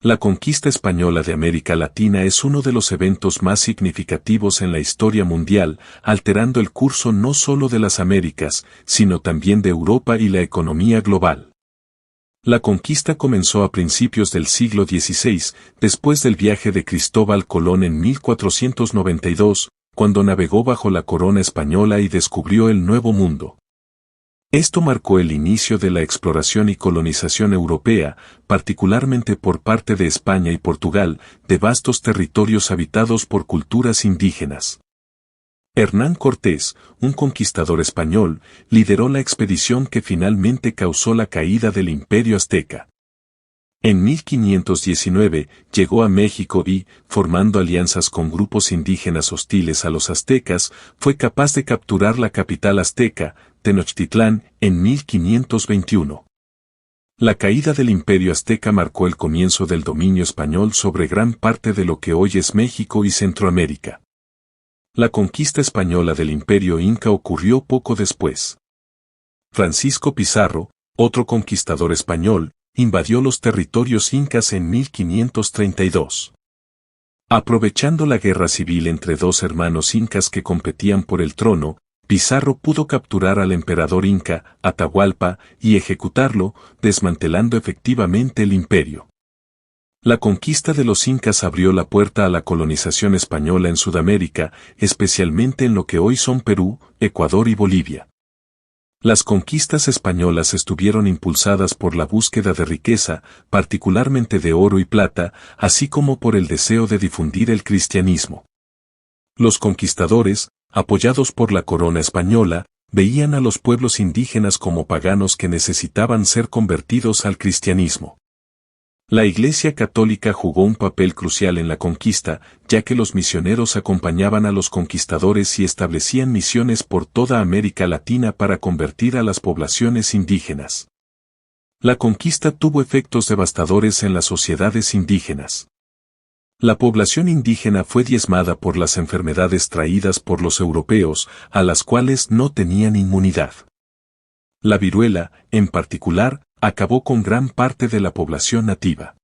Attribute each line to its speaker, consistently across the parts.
Speaker 1: La conquista española de América Latina es uno de los eventos más significativos en la historia mundial, alterando el curso no solo de las Américas, sino también de Europa y la economía global. La conquista comenzó a principios del siglo XVI, después del viaje de Cristóbal Colón en 1492, cuando navegó bajo la corona española y descubrió el Nuevo Mundo. Esto marcó el inicio de la exploración y colonización europea, particularmente por parte de España y Portugal, de vastos territorios habitados por culturas indígenas. Hernán Cortés, un conquistador español, lideró la expedición que finalmente causó la caída del Imperio Azteca. En 1519 llegó a México y, formando alianzas con grupos indígenas hostiles a los aztecas, fue capaz de capturar la capital azteca, Tenochtitlán, en 1521. La caída del Imperio Azteca marcó el comienzo del dominio español sobre gran parte de lo que hoy es México y Centroamérica. La conquista española del Imperio Inca ocurrió poco después. Francisco Pizarro, otro conquistador español, invadió los territorios incas en 1532. Aprovechando la guerra civil entre dos hermanos incas que competían por el trono, Pizarro pudo capturar al emperador inca, Atahualpa, y ejecutarlo, desmantelando efectivamente el imperio. La conquista de los incas abrió la puerta a la colonización española en Sudamérica, especialmente en lo que hoy son Perú, Ecuador y Bolivia. Las conquistas españolas estuvieron impulsadas por la búsqueda de riqueza, particularmente de oro y plata, así como por el deseo de difundir el cristianismo. Los conquistadores, apoyados por la corona española, veían a los pueblos indígenas como paganos que necesitaban ser convertidos al cristianismo. La Iglesia Católica jugó un papel crucial en la conquista, ya que los misioneros acompañaban a los conquistadores y establecían misiones por toda América Latina para convertir a las poblaciones indígenas. La conquista tuvo efectos devastadores en las sociedades indígenas. La población indígena fue diezmada por las enfermedades traídas por los europeos, a las cuales no tenían inmunidad. La viruela, en particular, acabó con gran parte de la población nativa.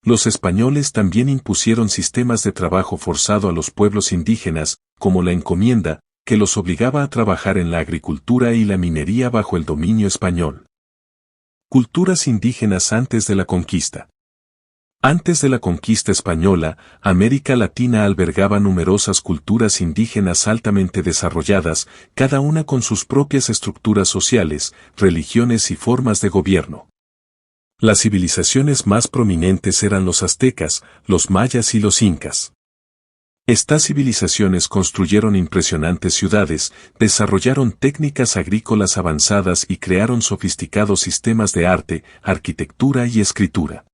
Speaker 1: Los españoles también impusieron sistemas de trabajo forzado a los pueblos indígenas, como la encomienda, que los obligaba a trabajar en la agricultura y la minería bajo el dominio español. Culturas indígenas antes de la conquista. Antes de la conquista española, América Latina albergaba numerosas culturas indígenas altamente desarrolladas, cada una con sus propias estructuras sociales, religiones y formas de gobierno. Las civilizaciones más prominentes eran los aztecas, los mayas y los incas. Estas civilizaciones construyeron impresionantes ciudades, desarrollaron técnicas agrícolas avanzadas y crearon sofisticados sistemas de arte, arquitectura y escritura.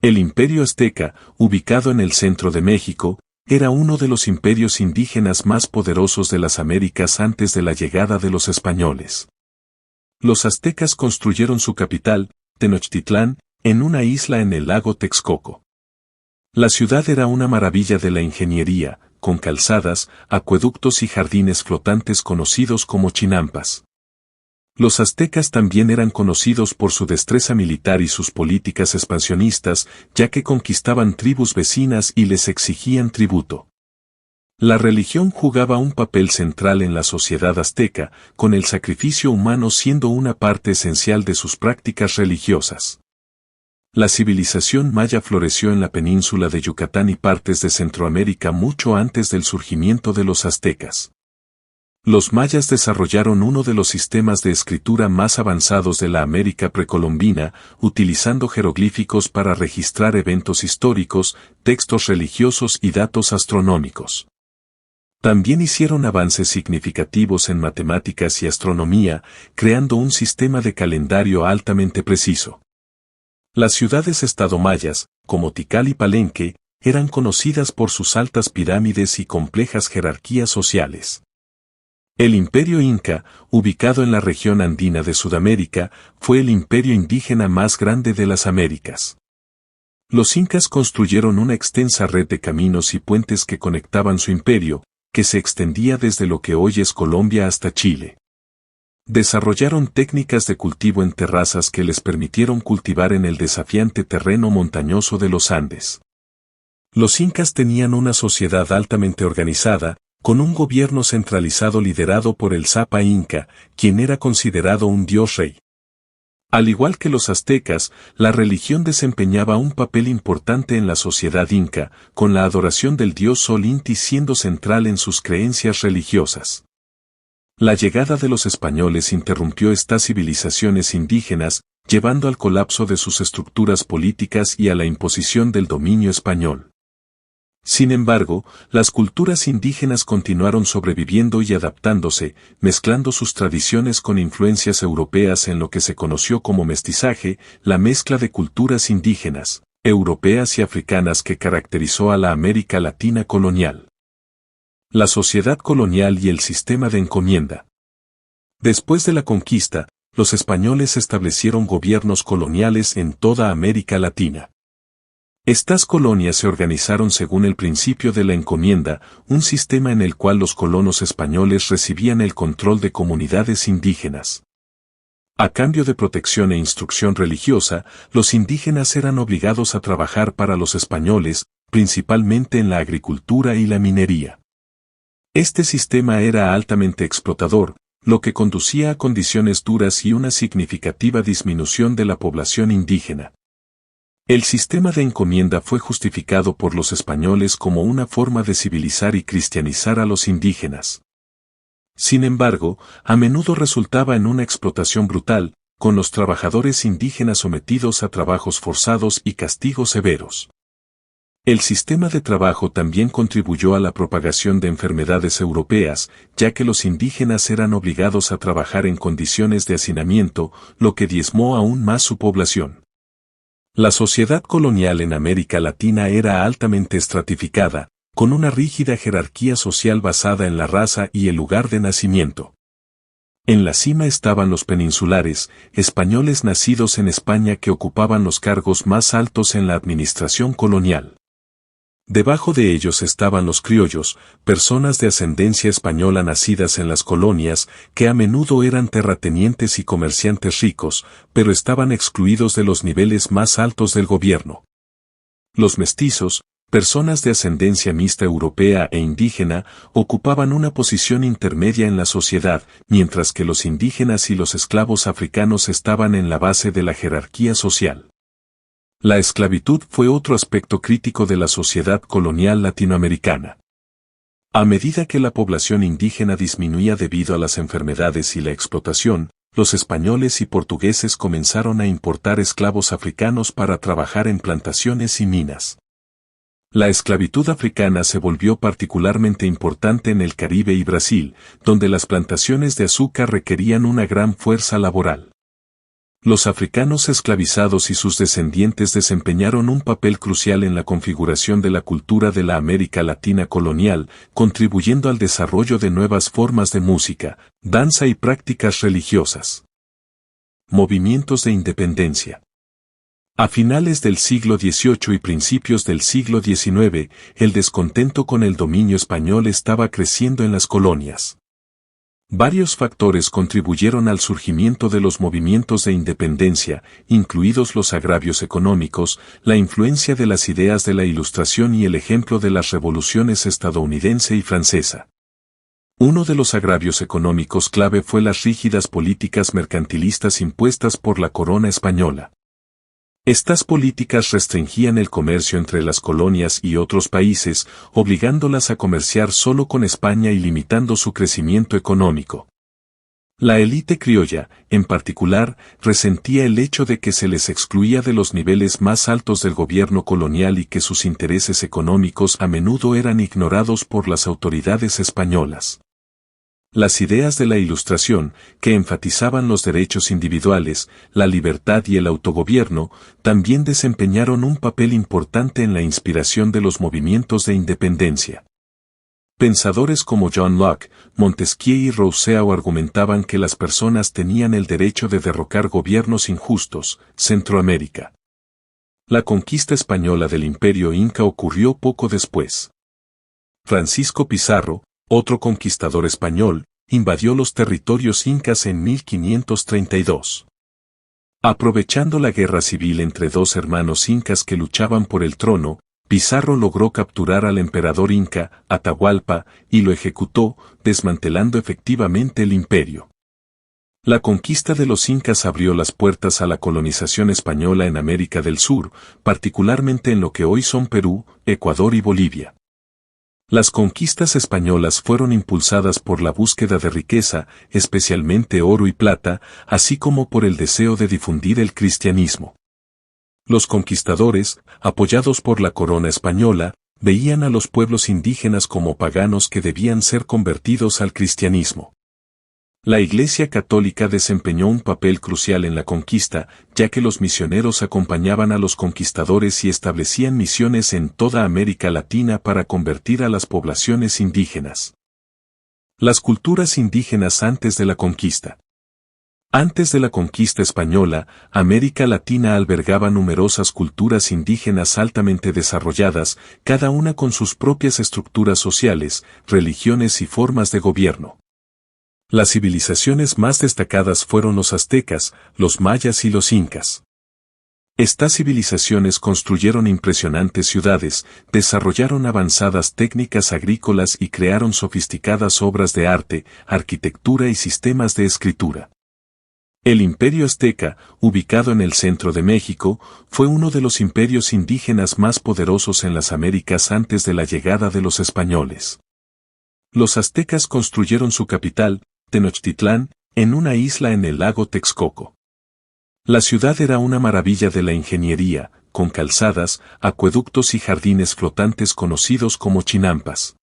Speaker 1: El Imperio Azteca, ubicado en el centro de México, era uno de los imperios indígenas más poderosos de las Américas antes de la llegada de los españoles. Los aztecas construyeron su capital, Tenochtitlán, en una isla en el lago Texcoco. La ciudad era una maravilla de la ingeniería, con calzadas, acueductos y jardines flotantes conocidos como chinampas. Los aztecas también eran conocidos por su destreza militar y sus políticas expansionistas, ya que conquistaban tribus vecinas y les exigían tributo. La religión jugaba un papel central en la sociedad azteca, con el sacrificio humano siendo una parte esencial de sus prácticas religiosas. La civilización maya floreció en la península de Yucatán y partes de Centroamérica mucho antes del surgimiento de los aztecas. Los mayas desarrollaron uno de los sistemas de escritura más avanzados de la América precolombina, utilizando jeroglíficos para registrar eventos históricos, textos religiosos y datos astronómicos. También hicieron avances significativos en matemáticas y astronomía, creando un sistema de calendario altamente preciso. Las ciudades-estado mayas, como Tikal y Palenque, eran conocidas por sus altas pirámides y complejas jerarquías sociales. El Imperio Inca, ubicado en la región andina de Sudamérica, fue el imperio indígena más grande de las Américas. Los incas construyeron una extensa red de caminos y puentes que conectaban su imperio, que se extendía desde lo que hoy es Colombia hasta Chile. Desarrollaron técnicas de cultivo en terrazas que les permitieron cultivar en el desafiante terreno montañoso de los Andes. Los incas tenían una sociedad altamente organizada, con un gobierno centralizado liderado por el Zapa Inca, quien era considerado un dios rey. Al igual que los aztecas, la religión desempeñaba un papel importante en la sociedad inca, con la adoración del dios Sol Inti siendo central en sus creencias religiosas. La llegada de los españoles interrumpió estas civilizaciones indígenas, llevando al colapso de sus estructuras políticas y a la imposición del dominio español. Sin embargo, las culturas indígenas continuaron sobreviviendo y adaptándose, mezclando sus tradiciones con influencias europeas en lo que se conoció como mestizaje, la mezcla de culturas indígenas, europeas y africanas que caracterizó a la América Latina colonial. La sociedad colonial y el sistema de encomienda. Después de la conquista, los españoles establecieron gobiernos coloniales en toda América Latina. Estas colonias se organizaron según el principio de la encomienda, un sistema en el cual los colonos españoles recibían el control de comunidades indígenas. A cambio de protección e instrucción religiosa, los indígenas eran obligados a trabajar para los españoles, principalmente en la agricultura y la minería. Este sistema era altamente explotador, lo que conducía a condiciones duras y una significativa disminución de la población indígena. El sistema de encomienda fue justificado por los españoles como una forma de civilizar y cristianizar a los indígenas. Sin embargo, a menudo resultaba en una explotación brutal, con los trabajadores indígenas sometidos a trabajos forzados y castigos severos. El sistema de trabajo también contribuyó a la propagación de enfermedades europeas, ya que los indígenas eran obligados a trabajar en condiciones de hacinamiento, lo que diezmó aún más su población. La sociedad colonial en América Latina era altamente estratificada, con una rígida jerarquía social basada en la raza y el lugar de nacimiento. En la cima estaban los peninsulares, españoles nacidos en España que ocupaban los cargos más altos en la administración colonial. Debajo de ellos estaban los criollos, personas de ascendencia española nacidas en las colonias, que a menudo eran terratenientes y comerciantes ricos, pero estaban excluidos de los niveles más altos del gobierno. Los mestizos, personas de ascendencia mixta europea e indígena, ocupaban una posición intermedia en la sociedad, mientras que los indígenas y los esclavos africanos estaban en la base de la jerarquía social. La esclavitud fue otro aspecto crítico de la sociedad colonial latinoamericana. A medida que la población indígena disminuía debido a las enfermedades y la explotación, los españoles y portugueses comenzaron a importar esclavos africanos para trabajar en plantaciones y minas. La esclavitud africana se volvió particularmente importante en el Caribe y Brasil, donde las plantaciones de azúcar requerían una gran fuerza laboral. Los africanos esclavizados y sus descendientes desempeñaron un papel crucial en la configuración de la cultura de la América Latina colonial, contribuyendo al desarrollo de nuevas formas de música, danza y prácticas religiosas. Movimientos de independencia. A finales del siglo XVIII y principios del siglo XIX, el descontento con el dominio español estaba creciendo en las colonias. Varios factores contribuyeron al surgimiento de los movimientos de independencia, incluidos los agravios económicos, la influencia de las ideas de la Ilustración y el ejemplo de las revoluciones estadounidense y francesa. Uno de los agravios económicos clave fue las rígidas políticas mercantilistas impuestas por la corona española. Estas políticas restringían el comercio entre las colonias y otros países, obligándolas a comerciar solo con España y limitando su crecimiento económico. La élite criolla, en particular, resentía el hecho de que se les excluía de los niveles más altos del gobierno colonial y que sus intereses económicos a menudo eran ignorados por las autoridades españolas. Las ideas de la Ilustración, que enfatizaban los derechos individuales, la libertad y el autogobierno, también desempeñaron un papel importante en la inspiración de los movimientos de independencia. Pensadores como John Locke, Montesquieu y Rousseau argumentaban que las personas tenían el derecho de derrocar gobiernos injustos. Centroamérica. La conquista española del Imperio Inca ocurrió poco después. Francisco Pizarro, otro conquistador español, invadió los territorios incas en 1532. Aprovechando la guerra civil entre dos hermanos incas que luchaban por el trono, Pizarro logró capturar al emperador inca, Atahualpa, y lo ejecutó, desmantelando efectivamente el imperio. La conquista de los incas abrió las puertas a la colonización española en América del Sur, particularmente en lo que hoy son Perú, Ecuador y Bolivia. Las conquistas españolas fueron impulsadas por la búsqueda de riqueza, especialmente oro y plata, así como por el deseo de difundir el cristianismo. Los conquistadores, apoyados por la corona española, veían a los pueblos indígenas como paganos que debían ser convertidos al cristianismo. La Iglesia Católica desempeñó un papel crucial en la conquista, ya que los misioneros acompañaban a los conquistadores y establecían misiones en toda América Latina para convertir a las poblaciones indígenas. Las culturas indígenas antes de la conquista. Antes de la conquista española, América Latina albergaba numerosas culturas indígenas altamente desarrolladas, cada una con sus propias estructuras sociales, religiones y formas de gobierno. Las civilizaciones más destacadas fueron los aztecas, los mayas y los incas. Estas civilizaciones construyeron impresionantes ciudades, desarrollaron avanzadas técnicas agrícolas y crearon sofisticadas obras de arte, arquitectura y sistemas de escritura. El Imperio Azteca, ubicado en el centro de México, fue uno de los imperios indígenas más poderosos en las Américas antes de la llegada de los españoles. Los aztecas construyeron su capital, Tenochtitlán, en una isla en el lago Texcoco. La ciudad era una maravilla de la ingeniería, con calzadas, acueductos y jardines flotantes conocidos como chinampas.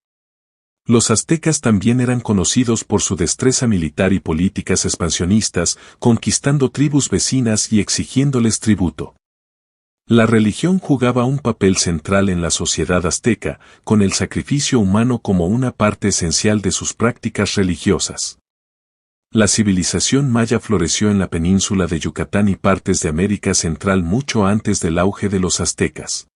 Speaker 1: Los aztecas también eran conocidos por su destreza militar y políticas expansionistas, conquistando tribus vecinas y exigiéndoles tributo. La religión jugaba un papel central en la sociedad azteca, con el sacrificio humano como una parte esencial de sus prácticas religiosas. La civilización maya floreció en la península de Yucatán y partes de América Central mucho antes del auge de los aztecas.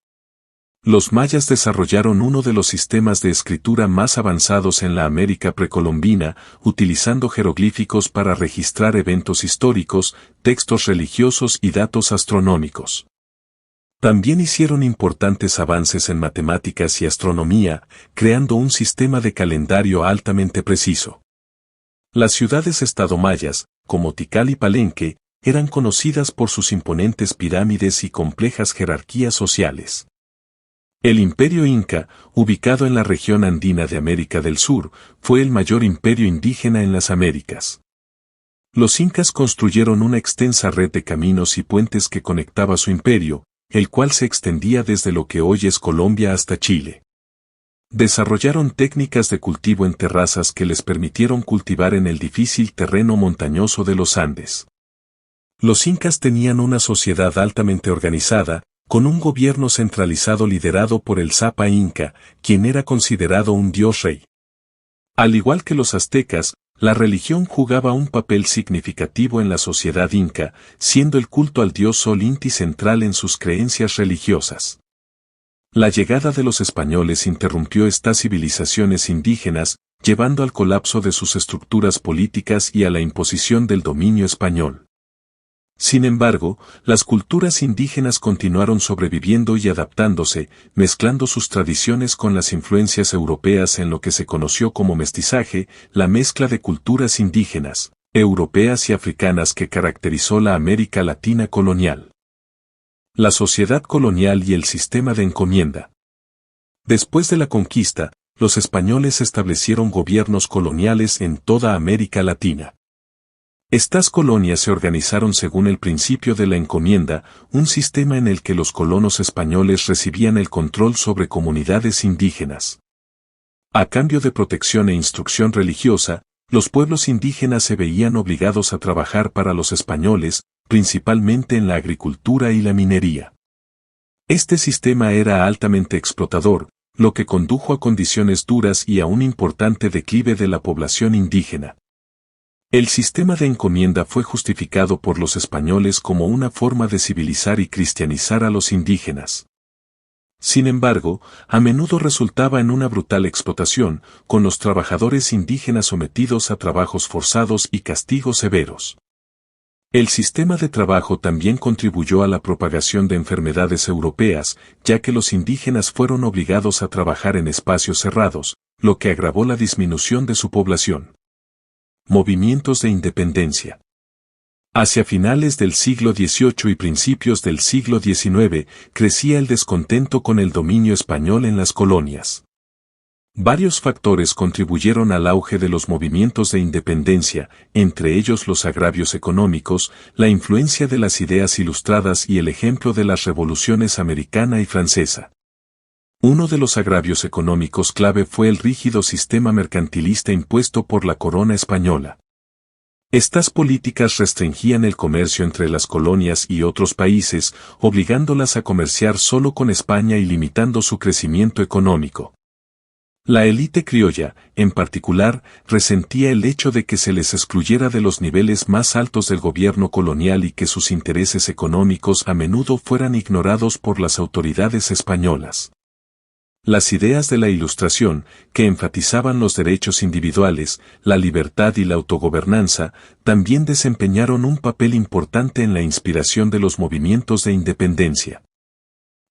Speaker 1: Los mayas desarrollaron uno de los sistemas de escritura más avanzados en la América precolombina, utilizando jeroglíficos para registrar eventos históricos, textos religiosos y datos astronómicos. También hicieron importantes avances en matemáticas y astronomía, creando un sistema de calendario altamente preciso. Las ciudades-estado mayas, como Tikal y Palenque, eran conocidas por sus imponentes pirámides y complejas jerarquías sociales. El Imperio Inca, ubicado en la región andina de América del Sur, fue el mayor imperio indígena en las Américas. Los incas construyeron una extensa red de caminos y puentes que conectaba su imperio, el cual se extendía desde lo que hoy es Colombia hasta Chile. Desarrollaron técnicas de cultivo en terrazas que les permitieron cultivar en el difícil terreno montañoso de los Andes. Los incas tenían una sociedad altamente organizada, con un gobierno centralizado liderado por el Zapa Inca, quien era considerado un dios rey. Al igual que los aztecas, la religión jugaba un papel significativo en la sociedad inca, siendo el culto al dios Sol Inti central en sus creencias religiosas. La llegada de los españoles interrumpió estas civilizaciones indígenas, llevando al colapso de sus estructuras políticas y a la imposición del dominio español. Sin embargo, las culturas indígenas continuaron sobreviviendo y adaptándose, mezclando sus tradiciones con las influencias europeas en lo que se conoció como mestizaje, la mezcla de culturas indígenas, europeas y africanas que caracterizó la América Latina colonial. La sociedad colonial y el sistema de encomienda. Después de la conquista, los españoles establecieron gobiernos coloniales en toda América Latina. Estas colonias se organizaron según el principio de la encomienda, un sistema en el que los colonos españoles recibían el control sobre comunidades indígenas. A cambio de protección e instrucción religiosa, los pueblos indígenas se veían obligados a trabajar para los españoles, principalmente en la agricultura y la minería. Este sistema era altamente explotador, lo que condujo a condiciones duras y a un importante declive de la población indígena. El sistema de encomienda fue justificado por los españoles como una forma de civilizar y cristianizar a los indígenas. Sin embargo, a menudo resultaba en una brutal explotación, con los trabajadores indígenas sometidos a trabajos forzados y castigos severos. El sistema de trabajo también contribuyó a la propagación de enfermedades europeas, ya que los indígenas fueron obligados a trabajar en espacios cerrados, lo que agravó la disminución de su población. Movimientos de independencia. Hacia finales del siglo XVIII y principios del siglo XIX, crecía el descontento con el dominio español en las colonias. Varios factores contribuyeron al auge de los movimientos de independencia, entre ellos los agravios económicos, la influencia de las ideas ilustradas y el ejemplo de las revoluciones americana y francesa. Uno de los agravios económicos clave fue el rígido sistema mercantilista impuesto por la corona española. Estas políticas restringían el comercio entre las colonias y otros países, obligándolas a comerciar solo con España y limitando su crecimiento económico. La élite criolla, en particular, resentía el hecho de que se les excluyera de los niveles más altos del gobierno colonial y que sus intereses económicos a menudo fueran ignorados por las autoridades españolas. Las ideas de la Ilustración, que enfatizaban los derechos individuales, la libertad y la autogobernanza, también desempeñaron un papel importante en la inspiración de los movimientos de independencia.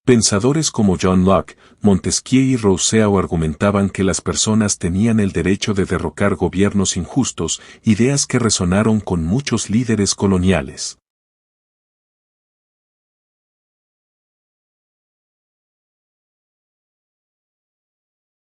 Speaker 1: Pensadores como John Locke, Montesquieu y Rousseau argumentaban que las personas tenían el derecho de derrocar gobiernos injustos, ideas que resonaron con muchos líderes coloniales.